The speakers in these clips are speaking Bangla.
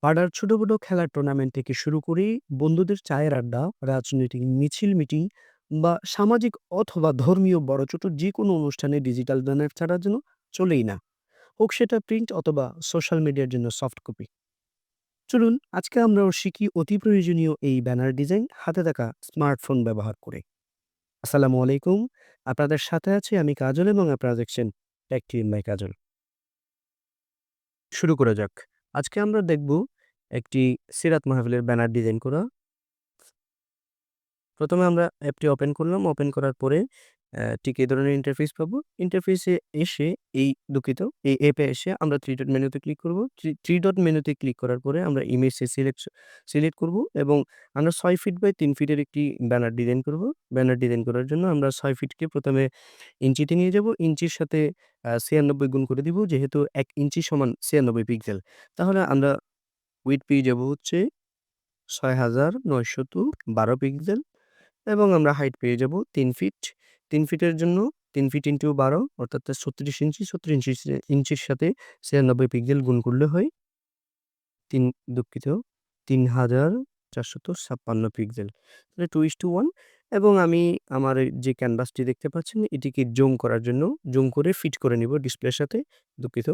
পাড়ার ছোট ছোট খেলার টুর্নামেন্ট থেকে শুরু করে বন্ধুদের চায়ের আড্ডা, রাজনৈতিক মিছিল মিটিং বা সামাজিক অথবা ধর্মীয় বড় ছোট যে কোনো অনুষ্ঠানে ডিজিটাল ব্যানার ছাড়া যেন চলেই না, হোক সেটা প্রিন্ট অথবা সোশ্যাল মিডিয়ার জন্য সফট কপি। চলুন আজকে আমরাও শিখি অতি প্রয়োজনীয় এই ব্যানার ডিজাইন হাতে থাকা স্মার্টফোন ব্যবহার করে। আসসালামু আলাইকুম, আপনাদের সাথে আছি আমি কাজল এবং আপনারা দেখছেন টেক টিম বাই কাজল। শুরু করা যাক। আজকে আমরা দেখব একটি সিরাত মাহফিলের ব্যানার ডিজাইন করা। প্রথমে আমরা অ্যাপটি ওপেন করলাম। ওপেন করার পরে ঠিক এই ধরনের ইন্টারফেস পাবো। ইন্টারফেসে এসে দুঃখিত, এই অ্যাপে এসে আমরা 3 ডট মেনুতে ক্লিক করব। 3 ডট মেনুতে ক্লিক করার পরে আমরা ইমেজটি সিলেক্ট করব এবং আমরা ৬ ফিট বাই ৩ ফিটের একটি ব্যানার ডিজাইন করব। ব্যানার ডিজাইন করার জন্য আমরা ৬ ফিটকে প্রথমে ইঞ্চিতে নিয়ে যাব। ইঞ্চির সাথে ৯৬ গুণ করে দিব, যেহেতু ১ ইঞ্চি সমান ৯৬ পিক্সেল। তাহলে আমরা উইডথ পেয়ে যাব হচ্ছে ৬৯১২ পিক্সেল এবং আমরা হাইট পেয়ে যাব ৩ ফিট। ৩ ফিটের জন্য ৩ ফিট ইনটু ১২ অর্থাৎ ৩৬ ইঞ্চি। ৩৬ ইঞ্চির সাথে ৯৬ পিক্সেল গুণ করলে হয় ৩ দুঃখিত ৩,৪৫৬ পিক্সেল। তাহলে 2:1 এবং আমি আমার এই যে ক্যানভাসটি দেখতে পাচ্ছেন এটিকে জুম করার জন্য জুম করে ফিট করে নিব ডিসপ্লের সাথে। দুঃখিত।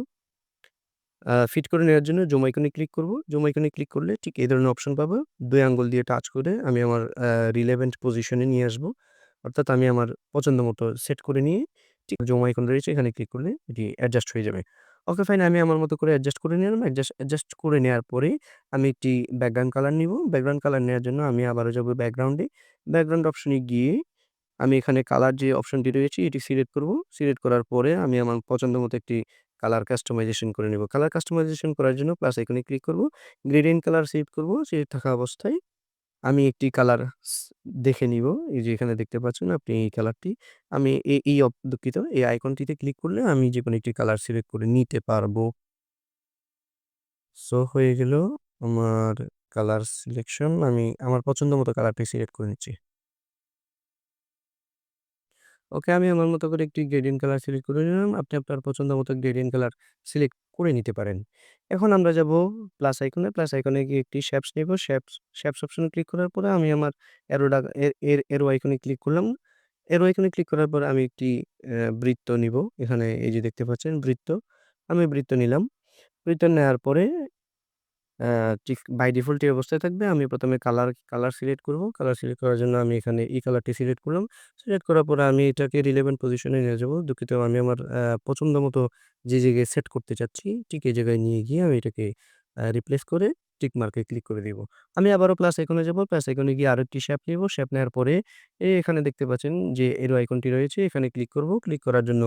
ফিট করে নেওয়ার জন্য জুম আইকনে ক্লিক করব। জুম আইকনে ক্লিক করলে ঠিক এই ধরনের অপশন পাবো। ২ আঙ্গুল দিয়ে টাচ করে আমি আমার রিলেভেন্ট পজিশনে নিয়ে আসবো। অর্থাৎ আমি আমার পছন্দ মতো সেট করে নিয়ে ঠিক জুম আইকন রয়েছে এখানে ক্লিক করলে এটি অ্যাডজাস্ট হয়ে যাবে। ওকে ফাইন, আমি আমার মতো করে অ্যাডজাস্ট করে নিলাম। অ্যাডজাস্ট করে নেওয়ার পরে আমি একটি ব্যাকগ্রাউন্ড কালার নিব। ব্যাকগ্রাউন্ড কালার নেওয়ার জন্য আমি আবারও যাব ব্যাকগ্রাউন্ডে। ব্যাকগ্রাউন্ড অপশনে গিয়ে আমি এখানে কালার যে অপশনটি রয়েছে এটি সিলেক্ট করব। সিলেক্ট করার পরে আমি আমার পছন্দ মতো একটি কালার কাস্টমাইজেশন করে নেব। কালার কাস্টমাইজেশন করার জন্য প্লাস আইকনে ক্লিক করব। গ্রেডিয়েন্ট কালার সিলেক্ট করব। সিলেক্ট থাকা অবস্থায় আমি একটি কালার দেখে নিব। এই যে এখানে দেখতে পাচ্ছেন আপনি এই কালারটি। আমি এ এই অপ দুঃখিত এই আইকনটিতে ক্লিক করলে আমি যেকোনো একটি কালার সিলেক্ট করে নিতে পারবো। সো হয়ে গেল আমার কালার সিলেকশন। আমি আমার পছন্দ মতো কালারটি সিলেক্ট করে নিচ্ছি। ওকে, আমি আমার মতো করে একটি গ্রেডিয়েন্ট কালার সিলেক্ট করে নিলাম। আপনি আপনার পছন্দ মতো গ্রেডিয়েন্ট কালার সিলেক্ট করে নিতে পারেন। এখন আমরা যাব প্লাস আইকনে। প্লাস আইকনে গিয়ে একটি শেপস নিব। শেপস অপশনে ক্লিক করার পরে আমি আমার অ্যারো ডা এর এর অ্যারো আইকনে ক্লিক করলাম। অ্যারো আইকনে ক্লিক করার পরে আমি একটি বৃত্ত নিব। এখানে এই যে দেখতে পাচ্ছেন বৃত্ত। আমি বৃত্ত নিলাম। বৃত্ত নেওয়ার পরে আ ঠিক বাই ডিফল্ট এই অবস্থায় থাকবে। আমি ১ম এ কালার সিলেক্ট করব। কালার সিলেক্ট করার জন্য আমি এখানে এই কালারটি সিলেক্ট করলাম। সিলেক্ট করার পরে আমি এটাকে রিলেভেন্ট পজিশনে নিয়ে যাবো। দুঃখিত, আমি আমার পছন্দ মতো যে জায়গায় সেট করতে চাচ্ছি ঠিক এই জায়গায় নিয়ে গিয়ে আমি এটাকে রিপ্লেস করে টিক মার্কে ক্লিক করে দিব। আমি আবারও প্লাস আইকনে যাব। প্লাস আইকনে গিয়ে আরেকটি শেপ নিব। শেপ নেওয়ার পরে এখানে দেখতে পাচ্ছেন যে এরো আইকনটি রয়েছে এখানে ক্লিক করব। ক্লিক করার জন্য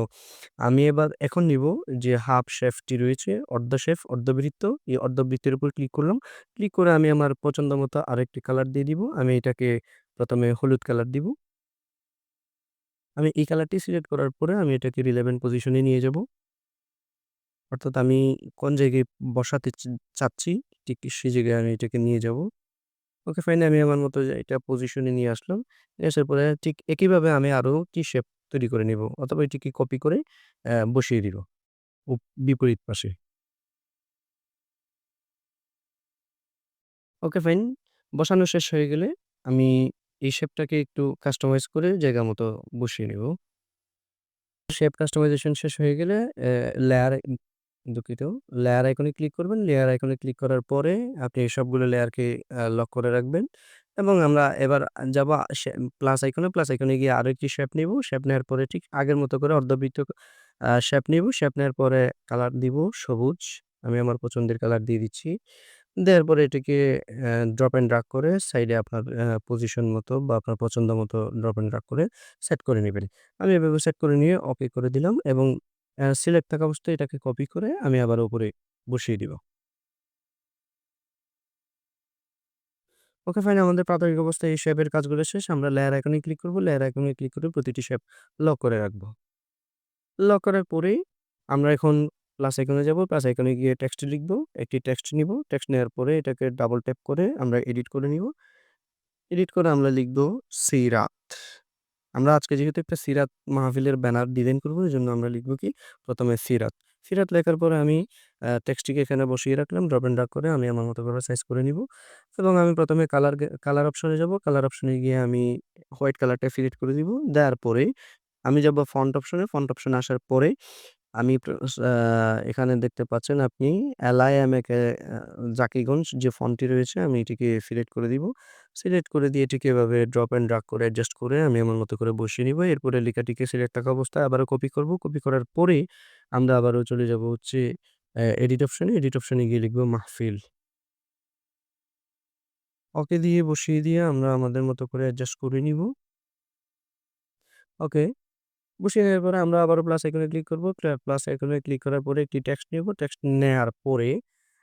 আমি এখন নিব যে হাফ শেফটি রয়েছে, অর্ধ শেফ, অর্ধবৃত্ত। এই অর্ধবৃত্তের উপর ক্লিক করলাম। ক্লিক করে আমি আমার পছন্দ মতো আরেকটি কালার দিয়ে দিব। আমি এটাকে ১ম এ হলুদ কালার দিব। আমি এই কালারটি সিলেক্ট করার পরে আমি এটাকে রিলেভেন্ট পজিশনে নিয়ে যাব। অর্থাৎ আমি কোন জায়গায় বসাতে চাচ্ছি ঠিক সেই জায়গায় আমি এটাকে নিয়ে যাব। ওকে ফাইন, আমি আমার মতো এটা পজিশনে নিয়ে আসলাম। নিয়ে আসার পরে ঠিক একইভাবে আমি আরো কি শেপ তৈরি করে নিব অথবা এটিকে কপি করে বসিয়ে দিব বিপরীত পাশে। Okay fine. বসানো শেষ হয়ে গেলে আমি এই শেপটাকে একটু কাস্টমাইজ করে জায়গা মতো বসিয়ে নিব। শেপ কাস্টমাইজেশন শেষ হয়ে গেলে লেয়ার দুঃখিত, লেয়ার আইকনে ক্লিক করবেন। লেয়ার আইকনে ক্লিক করার পরে আপনি সবগুলো লেয়ারকে লক করে রাখবেন এবং আমরা এবার যাবো প্লাস আইকনে। প্লাস আইকনে গিয়ে আরো একটি শেপ নিব। শেপ নেওয়ার পরে ঠিক আগের মতো করে অর্ধবৃত্ত শেপ নিব। শেপ নেওয়ার পরে কালার দিব সবুজ। আমি আমার পছন্দের কালার দিয়ে দিচ্ছি। দেওয়ার পরে এটাকে ড্রপ অ্যান্ড ড্রাগ করে সাইডে আপনার পজিশন মতো বা আপনার পছন্দ মতো ড্রপ অ্যান্ড ড্রাগ করে সেট করে নিবেন। আমি এভাবে সেট করে নিয়ে ওকে করে দিলাম এবং সিলেক্ট থাকা অবস্থায় এটাকে কপি করে আমি আবার উপরে বসিয়ে দিব। ওকে ফাইন, আমাদের প্রাথমিক অবস্থায় এই শেপের কাজগুলো শেষ। আমরা লেয়ার আইকনে ক্লিক করব। লেয়ার আইকনে ক্লিক করে প্রতিটি শেপ লক করে রাখবো। লক করার পরেই আমরা এখন প্লাস আইকনে যাব। প্লাস আইকনে গিয়ে টেক্সট লিখব। একটি টেক্সট নিব। টেক্সট নেওয়ার পরে এটাকে ডাবল ট্যাপ করে আমরা এডিট করে নিব। এডিট করে আমরা লিখব সিরাত। আমরা আজকে যেহেতু একটা সিরাত মাহফিলের ব্যানার ডিজাইন করব এজন্য আমরা লিখব কি ১ম এ সিরাত। ফিরাত লেখার পরে আমি টেক্সটটিকে এখানে বসিয়ে রাখলাম। ড্রপ অ্যান্ড ড্রাগ করে আমি আমার মতো করে সাইজ করে নিব এবং আমি ১ম এ কালার অপশনে যাব। কালার অপশনে গিয়ে আমি হোয়াইট কালারটা সিলেক্ট করে দিব। দেওয়ার পরে আমি যাব ফন্ট অপশনে। ফন্ট অপশনে আসার পরে আমি এখানে দেখতে পাচ্ছেন আপনি এলআইএমএকে জাকিগঞ্জ যে ফন্টটি রয়েছে আমি এটিকে সিলেক্ট করে দিব। সিলেক্ট করে দিয়ে এটিকে এভাবে ড্রপ অ্যান্ড ড্রাগ করে অ্যাডজাস্ট করে আমি আমার মতো করে বসিয়ে নিব। এরপরে লেখাটিকে সিলেক্ট থাকা অবস্থায় আবারও কপি করব। কপি করার পরে আমরা আবারও চলে যাব হচ্ছে এডিট অপশনে। এডিট অপশনে গিয়ে লিখব মাহফিল। ওকে দিয়ে বসিয়ে দিয়ে আমরা আমাদের মতো করে অ্যাডজাস্ট করে নিব। ওকে। বসিয়ে নেওয়ার পরে আমরা আবারও প্লাস আইকনে ক্লিক করব। প্লাস আইকনে ক্লিক করার পরে একটি টেক্সট নেব। টেক্সট নেয়ার পরে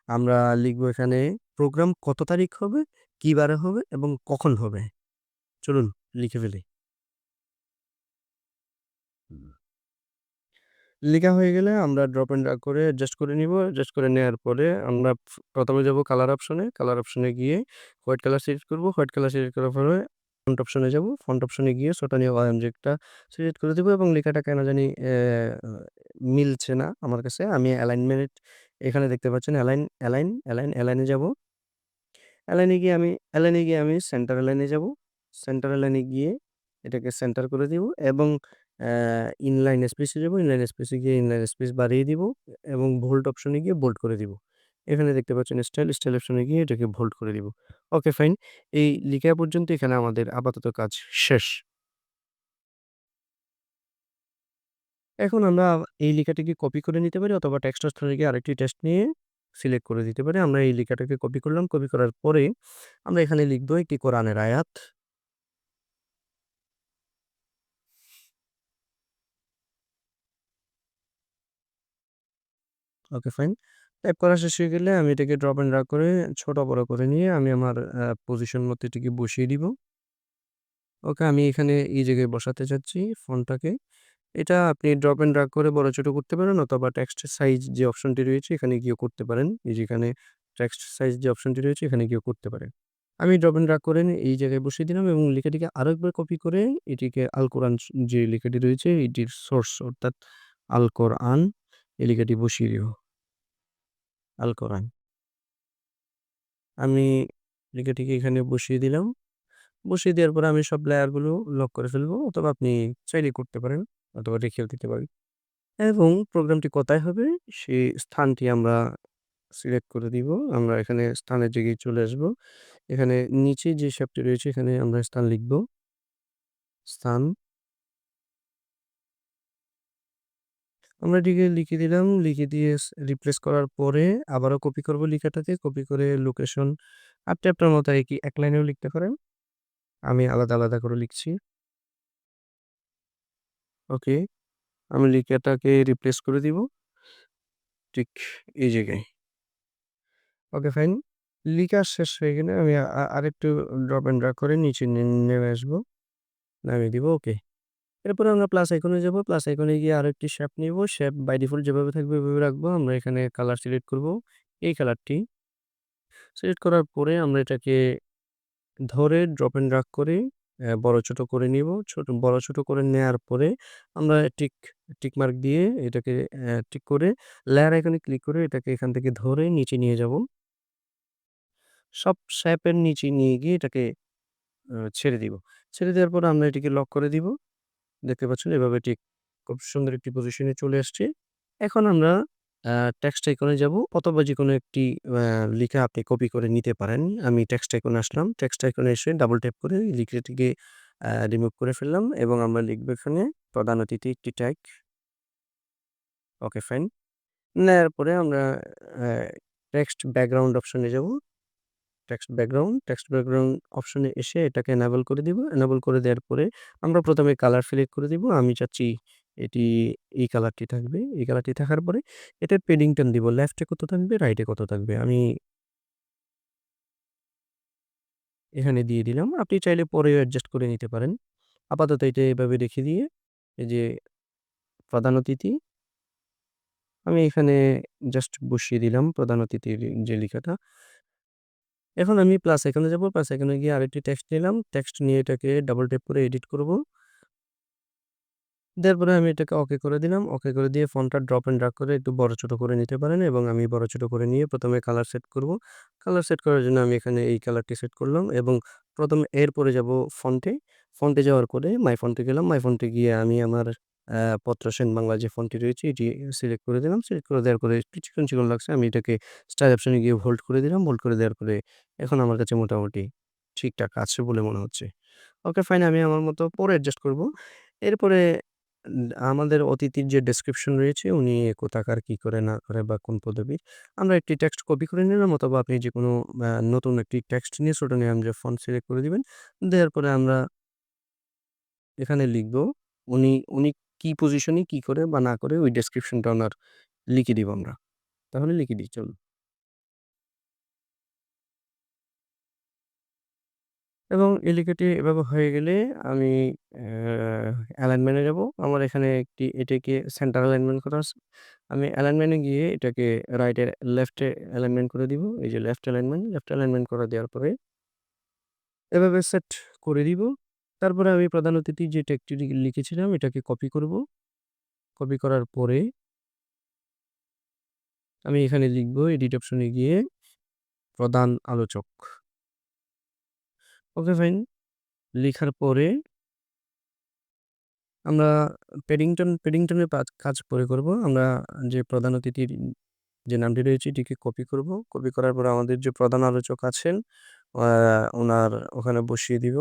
আমরা লিখব এখানে প্রোগ্রাম কত তারিখ হবে, কি বারে হবে এবং কখন হবে? চলুন লিখে ফেলি। লিখা হয়ে গেলে আমরা ড্রপ অ্যান্ড ড্রাগ করে অ্যাডজাস্ট করে নিব। অ্যাডজাস্ট করে নেওয়ার পরে আমরা ১ম এ যাব কালার অপশনে। কালার অপশনে গিয়ে হোয়াইট কালার সিলেক্ট করব। হোয়াইট কালার সিলেক্ট করার পরে ফন্ট অপশনে যাব। ফন্ট অপশনে গিয়ে ছোটানি ওয়ামজি একটা সিলেক্ট করে দিব এবং লেখাটা কেন জানি মিলছে না আমার কাছে। আমি অ্যালাইনমেন্ট এখানে দেখতে পাচ্ছেন অ্যালাইন এ যাব। অ্যালাইনে গিয়ে আমি সেন্টার অ্যালাইনে যাব। সেন্টার অ্যালাইনে গিয়ে এটাকে সেন্টার করে দিব এবং ইনলাইন স্পেস এ যাব। ইনলাইন স্পেস এ গিয়ে ইনলাইন স্পেস বাড়িয়ে দিব এবং বোল্ড অপশনে গিয়ে বোল্ড করে দিব। এখানে দেখতে পাচ্ছেন স্টাইল অপশনে গিয়ে এটাকে বোল্ড করে দিব। Okay fine. এই লিখা পর্যন্ত এখানে আমাদের আপাতত কাজ শেষ। এখন আমরা এই লেখাটিকে কপি করে নিতে পারি অথবা টেক্সট অপশনে গিয়ে আরেকটি টেক্সট নিয়ে সিলেক্ট করে দিতে পারি। আমরা এই লেখাটাকে কপি করলাম। কপি করার পরে আমরা এখানে লিখব একটি কোরআনের আয়াত। Okay fine. টাইপ করা শেষ হয়ে গেলে আমি এটাকে ড্রপ অ্যান্ড ড্রাগ করে ছোট বড় করে নিয়ে আমি আমার পজিশন মতো এটিকে বসিয়ে দিব। ওকে আমি এখানে এই জায়গায় বসাতে চাচ্ছি ফন্টটাকে। এটা আপনি ড্রপ অ্যান্ড ড্রাগ করে বড় ছোট করতে পারেন অথবা টেক্সট সাইজ যে অপশনটি রয়েছে এখানে গিয়েও করতে পারেন। এই যে এখানে টেক্সট সাইজ যে অপশনটি রয়েছে এখানে গিয়েও করতে পারেন। আমি ড্রপ অ্যান্ড ড্রাগ করে এই জায়গায় বসিয়ে দিলাম এবং লেখাটিকে আরেকবার কপি করে এটিকে আল কোরআন যে লেখাটি রয়েছে এটির সোর্স অর্থাৎ আল কোরআন এই লেখাটি বসিয়ে দিব। আল কোরআন। আমি লেখাটিকে এখানে বসিয়ে দিলাম। বসিয়ে দেওয়ার পরে আমি সব লেয়ার গুলো লক করে ফেলবো অথবা আপনি চাইলেই করতে পারেন অথবা রেখেও দিতে পারেন। এবং প্রোগ্রামটি কোথায় হবে সেই স্থানটি আমরা সিলেক্ট করে দিব। আমরা এখানে স্থানের জায়গায় চলে আসবো। এখানে নিচে যে শেপটি রয়েছে এখানে আমরা স্থান লিখব। স্থান আমরা এটিকে লিখে দিলাম। লিখে দিয়ে রিপ্লেস করার পরে আবারও কপি করব লেখাটাকে। কপি করে লোকেশন আপনি আপনার মতো এক লাইনেও লিখতে পারেন। আমি আলাদা করে লিখছি। ওকে। আমি লেখাটাকে রিপ্লেস করে দিব। ঠিক এই জায়গায়। Okay fine. লিখা শেষ হয়ে গেলে আমি আরেকটু ড্রপ অ্যান্ড ড্রাগ করে নিচে নেমে আসবো। নামিয়ে দিব। ওকে। এরপরে আমরা প্লাস আইকনে যাব। প্লাস আইকনে গিয়ে আরেকটি শেপ নিব। শেপ বাই ডিফল্ট যেভাবে থাকবে ওইভাবে রাখবো। আমরা এখানে কালার সিলেক্ট করব। এই কালারটি সিলেক্ট করার পরে আমরা এটাকে ধরে ড্রপ অ্যান্ড ড্রাগ করে বড় ছোট করে নিব। বড় ছোট করে নেয়ার পরে আমরা টিক মার্ক দিয়ে এটাকে টিক করে লেয়ার আইকনে ক্লিক করে এটাকে এখান থেকে ধরে নিচে নিয়ে যাব। সব শেপের নিচে নিয়ে গিয়ে এটাকে ছেড়ে দিব। ছেড়ে দেওয়ার পর আমরা এটিকে লক করে দিব। দেখতে পাচ্ছেন এভাবে ঠিক খুব সুন্দর একটি পজিশনে চলে আসছে। এখন আমরা আ টেক্সট আইকনে যাব অথবা যেকোনো একটি আ লিখা আপনি কপি করে নিতে পারেন। আমি টেক্সট আইকনে আসলাম। টেক্সট আইকনে এসে ডাবল ট্যাপ করে এই লিখাটিকে রিমুভ করে ফেললাম এবং আমরা লিখব এখানে প্রধান অতিথি একটি ট্যাগ। Okay fine. নেয়ার পরে আমরা আ টেক্সট ব্যাকগ্রাউন্ড অপশনে যাব। টেক্সট ব্যাকগ্রাউন্ড অপশনে এসে এটাকে এনেবল করে দিব। এনেবল করে দেওয়ার পরে আমরা ১ম এ কালার সিলেক্ট করে দিব। আমি চাচ্ছি এটি এই কালারটি থাকবে। এই কালারটি থাকার পরে এটার পেডিংটা দিব। লেফট এ কত থাকবে, রাইট এ কত থাকবে। আমি এখানে দিয়ে দিলাম। আপনি চাইলে পরেও অ্যাডজাস্ট করে নিতে পারেন। আপাতত এটা এভাবে রেখে দিয়ে এই যে প্রধান অতিথি আমি এখানে জাস্ট বসিয়ে দিলাম প্রধান অতিথির যে লেখাটা। এখন আমি প্লাস আইকনে যাব। প্লাস আইকনে গিয়ে আরেকটি টেক্সট নিলাম। টেক্সট নিয়ে এটাকে ডাবল ট্যাপ করে এডিট করব। দেওয়ার পরে আমি এটাকে ওকে করে দিলাম। ওকে করে দিয়ে ফন্টটা ড্রপ অ্যান্ড ড্রাগ করে একটু বড় ছোট করে নিতে পারেন এবং আমি বড় ছোট করে নিয়ে ১ম এ কালার সেট করব। কালার সেট করার জন্য আমি এখানে এই কালারটি সেট করলাম এবং এরপরে যাব ফন্টে। ফন্টে যাওয়ার পরে মাই ফন্টে গেলাম। মাই ফন্টে গিয়ে আমি আমার পত্র সেন বাংলা যে ফন্টটি রয়েছে এটি সিলেক্ট করে দিলাম। সিলেক্ট করে দেওয়ার পরে একটু চিকন, চিকন লাগছে। আমি এটাকে স্টাইল অপশন এ গিয়ে হোল্ড করে দিলাম। হোল্ড করে দেওয়ার পরে এখন আমার কাছে মোটামুটি ঠিকঠাক আছে বলে মনে হচ্ছে। ওকে ফাইন, আমি আমার মতো পরে অ্যাডজাস্ট করব। এরপরে আমাদের অতিথির যে ডেসক্রিপশন রয়েছে উনি কোথাকার, কি করে না করে বা কোন পদবীর। আমরা একটি টেক্সট কপি করে নিলাম অথবা আপনি যেকোনো নতুন একটি টেক্সট নিয়ে ছোট নিয়ে যে ফন্ট সিলেক্ট করে দিবেন। দেওয়ার পরে আমরা এখানে লিখব উনি কি পজিশনে কি করে বা না করে ওই ডেসক্রিপশনটা উনার লিখে দিব আমরা। তাহলে লিখে দিই চলুন। এবং এই লেখাটি এভাবে হয়ে গেলে আমি অ্যালাইনমেন্ট এ যাবো। আমার এখানে এটাকে সেন্টার অ্যালাইনমেন্ট করা আছে। আমি অ্যালাইনমেন্ট এ গিয়ে এটাকে লেফট এ অ্যালাইনমেন্ট করে দিব। এই যে লেফট অ্যালাইনমেন্ট করে দেওয়ার পরে এভাবে সেট করে দিব। তারপরে আমি প্রধান অতিথি যে টেক্সটটি লিখেছিলাম এটাকে কপি করব। কপি করার পরে আমি এখানে লিখব এডিট অপশন এ গিয়ে প্রধান আলোচক। Okay fine. লিখার পরে আমরা প্যাডিংটনের কাজ পরে করব। আমরা যে প্রধান অতিথির যে নামটি রয়েছে এটিকে কপি করব। কপি করার পরে আমাদের যে প্রধান আলোচক আছেন আ উনার ওখানে বসিয়ে দিব।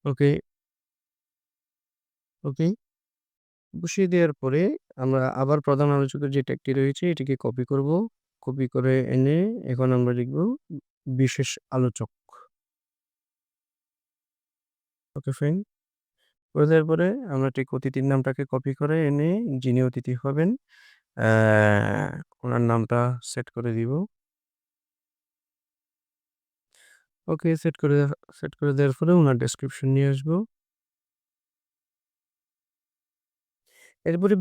ওকে, ওকে। বসিয়ে দেওয়ার পরে আমরা আবার প্রধান আলোচকের যে ট্যাগটি রয়েছে এটিকে কপি করব। কপি করে এনে এখন আমরা লিখব বিশেষ আলোচক। Okay fine. করে দেওয়ার পরে আমরা ঠিক অতিথির নামটাকে কপি করে এনে যিনি অতিথি হবেন অ্যা উনার নামটা সেট করে দিব। ওকে, সেট করে দেওয়ার পরে উনার ডেসক্রিপশন নিয়ে আসবো। এরপরে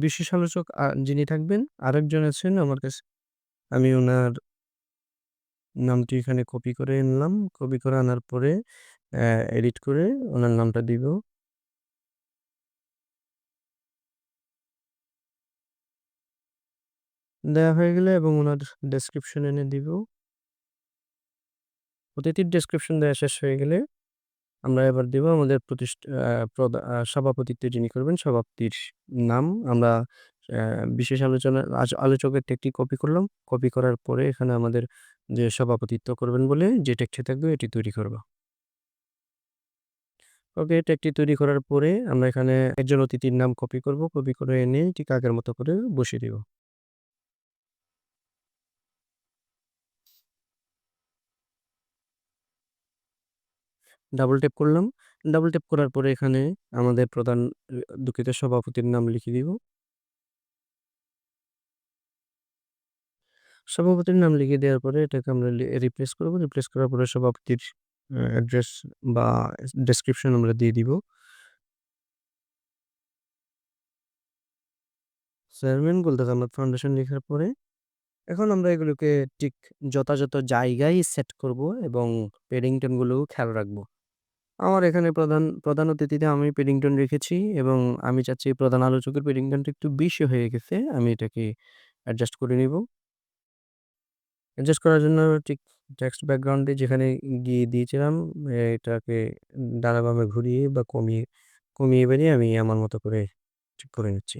বিশেষ আলোচক যিনি থাকবেন আরেকজন আছেন আমার কাছে। আমি উনার নামটি এখানে কপি করে আনলাম। কপি করে আনার পরে এডিট করে উনার নামটা দিব। দেয়া হয়ে গেলে এবং উনার ডেসক্রিপশন এনে দিব। অতিথির ডেসক্রিপশন দেয়া শেষ হয়ে গেলে আমরা এবার দিব আমাদের সভাপতিত্ব যিনি করবেন সভাপতির নাম। আমরা অ্যা বিশেষ আলোচকের টেকটি কপি করলাম। কপি করার পরে এখানে আমাদের যে সভাপতিত্ব করবেন বলে যে টেকটি থাকবে এটি তৈরি করব। ওকে, টেকটি তৈরি করার পরে আমরা এখানে একজন অতিথির নাম কপি করব। কপি করে এনে ঠিক আগের মতো করে বসিয়ে দিব। ডাবল ট্যাপ করলাম। ডাবল ট্যাপ করার পরে এখানে আমাদের প্রধান দুঃখিত সভাপতির নাম লিখে দিব। সভাপতির নাম লিখে দেওয়ার পরে এটাকে আমরা রিপ্লেস করব। রিপ্লেস করার পরে সভাপতির অ্যাড্রেস বা ডেসক্রিপশন আমরা দিয়ে দিব। চেয়ারম্যান গুলদার আহমদ ফাউন্ডেশন লেখার পরে এখন আমরা এগুলোকে ঠিক যথাযথ জায়গায় সেট করব এবং পেডিংটন গুলোও খেয়াল রাখবো। আমার এখানে প্রধান অতিথিতে আমি পেডিংটন রেখেছি এবং আমি চাচ্ছি প্রধান আলোচকের পেডিংটনটা একটু বেশি হয়ে গেছে। আমি এটাকে অ্যাডজাস্ট করে নিব। অ্যাডজাস্ট করার জন্য ঠিক টেক্সট ব্যাকগ্রাউন্ডে যেখানে গিয়ে দিয়েছিলাম এটাকে ডানা বামে ঘুরিয়ে বা কমিয়ে বাড়িয়ে আমি আমার মতো করে ঠিক করে নিচ্ছি।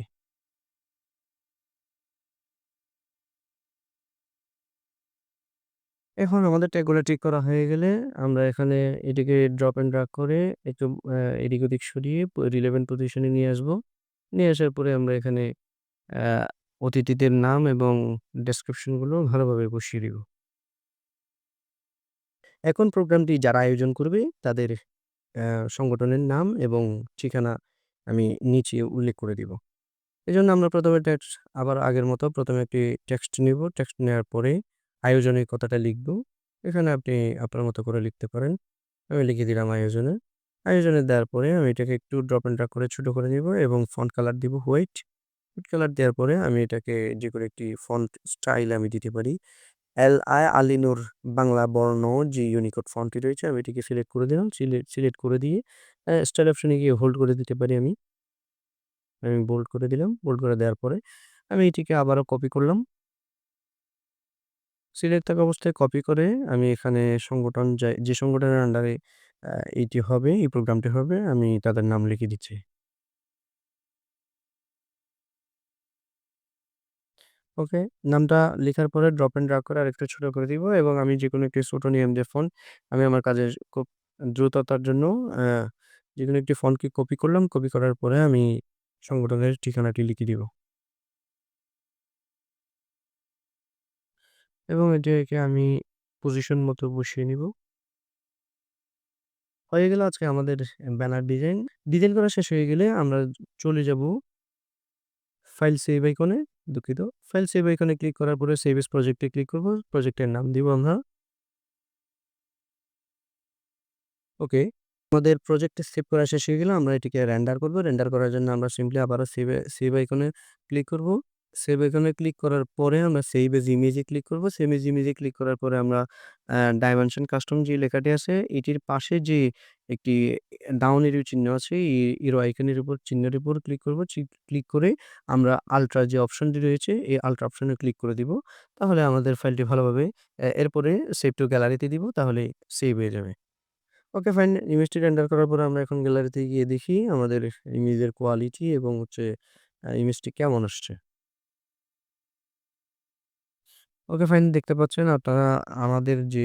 এখন আমাদের ট্যাগগুলো ঠিক করা হয়ে গেলে আমরা এখানে এটিকে ড্রপ অ্যান্ড ড্রাগ করে একটু এদিক ওদিক সরিয়ে রিলেভেন্ট পজিশনে নিয়ে আসবো। নিয়ে আসার পরে আমরা এখানে আ অতিথিদের নাম এবং ডেসক্রিপশন গুলো ভালোভাবে বসিয়ে দিব। এখন প্রোগ্রামটি যারা আয়োজন করবে তাদের সংগঠনের নাম এবং ঠিকানা আমি নিচে উল্লেখ করে দিব। এজন্য আমরা ১ম এ আবার আগের মতো ১ম এ একটি টেক্সট নিব। টেক্সট নেওয়ার পরে আয়োজনের কথাটা লিখব। এখানে আপনি আপনার মতো করে লিখতে পারেন। আমি লিখে দিলাম আয়োজনে। আয়োজনে দেওয়ার পরে আমি এটাকে একটু ড্রপ অ্যান্ড ড্রাগ করে ছোট করে নিব এবং ফন্ট কালার দিব হোয়াইট। হোয়াইট কালার দেওয়ার পরে আমি এটাকে যেকোনো একটি ফন্ট স্টাইল আমি দিতে পারি। আলী নূর বাংলা বর্ণ যে ইউনিকোড ফন্টটি রয়েছে আমি এটিকে সিলেক্ট করে দিলাম। সিলেক্ট করে দিয়ে স্টাইল অপশনে গিয়ে হোল্ড করে দিতে পারি আমি। আমি বোল্ড করে দিলাম। বোল্ড করে দেওয়ার পরে আমি এটিকে আবারও কপি করলাম। সিলেক্ট থাকা অবস্থায় কপি করে আমি এখানে সংগঠন যে সংগঠনের আন্ডারে আ এইটি হবে, এই প্রোগ্রামটি হবে, আমি তাদের নাম লিখে দিচ্ছি। ওকে? নামটা লিখার পরে ড্রপ অ্যান্ড ড্রাগ করে আরেকটু ছোট করে দিব এবং আমি যেকোনো একটি ছোট নিয়মদের ফন্ট আমি আমার কাজের খুব দ্রুততার জন্য আ যেকোনো একটি ফন্টকে কপি করলাম। কপি করার পরে আমি সংগঠনের ঠিকানাটি লিখে দিব এবং এটিকে আমি পজিশন মতো বসিয়ে নিব। হয়ে গেল আজকে আমাদের ব্যানার ডিজাইন। ডিজাইন করা শেষ হয়ে গেলে আমরা চলে যাব ফাইল সেভ আইকনে, দুঃখিত। ফাইল সেভ আইকনে ক্লিক করার পরে সেভ এস প্রজেক্ট এ ক্লিক করব। প্রজেক্টের নাম দিব আমরা ওকে। আমাদের প্রজেক্টটা সেভ করা শেষ হয়ে গেলে আমরা এটিকে রেন্ডার করব। রেন্ডার করার জন্য আমরা সিম্পলি আবারও সেভ আইকনে ক্লিক করব। সেভ আইকনে ক্লিক করার পরে আমরা সেভ এজ ইমেজ এ ক্লিক করব। সেভ এজ ইমেজ এ ক্লিক করার পরে আমরা ডাইমেনশন কাস্টম যে লেখাটি আছে এটির পাশে যে একটি ডাউন এরো চিহ্ন আছে এই এরো আইকনের উপর চিহ্নের উপর ক্লিক করব। ক্লিক করে আমরা আল্ট্রা যে অপশনটি রয়েছে এই আল্ট্রা অপশনে ক্লিক করে দিব। তাহলে আমাদের ফাইলটি ভালোভাবে এরপরে সেভ টু গ্যালারিতে দিব তাহলে সেভ হয়ে যাবে। Okay fine. ইমেজটি রেন্ডার করার পরে আমরা এখন গ্যালারিতে গিয়ে দেখি আমাদের ইমেজের কোয়ালিটি এবং হচ্ছে ইমেজটি কেমন আসছে। ওকে ফাইন দেখতে পাচ্ছেন আপনারা আমাদের যে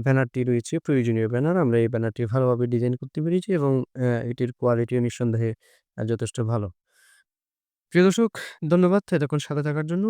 ব্যানারটি রয়েছে প্রয়োজনীয় ব্যানার আমরা এই ব্যানারটি ভালোভাবে ডিজাইন করতে পেরেছি এবং এটির কোয়ালিটিও নিঃসন্দেহে যথেষ্ট ভালো। প্রিয় দর্শক ধন্যবাদ এতক্ষণ সাথে থাকার জন্য।